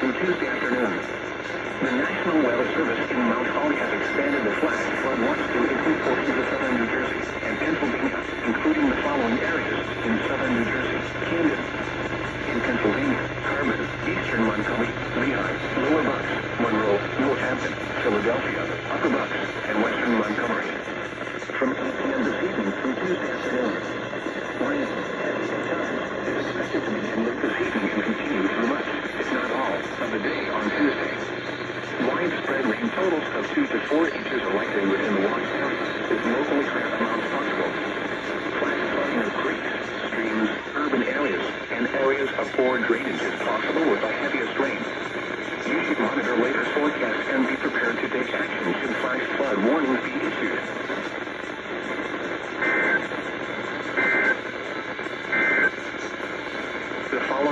through Tuesday afternoon. The National Weather Service in Mount Holly has expanded the flash flood watch to include portions of southern New Jersey and Pennsylvania, including the following areas in southern New Jersey: Camden, in Pennsylvania, Carbon, eastern Montgomery, Lehigh, Lower Bucks, Monroe, Northampton, Philadelphia, Upper Bucks, and western Montgomery. From 8 p.m. this evening through Tuesday afternoon, rain heavy at times is expected to begin late this evening and continue through much, if not all, of the day on Tuesday. Widespread rain totals of 2 to 4 inches are likely within the watch area, with local excess amounts possible. Flash flooding of creeks, streams, urban areas, and areas of poor drainage is possible with the heaviest rain. You should monitor latest forecasts and be prepared to take action should flash flood warnings be issued.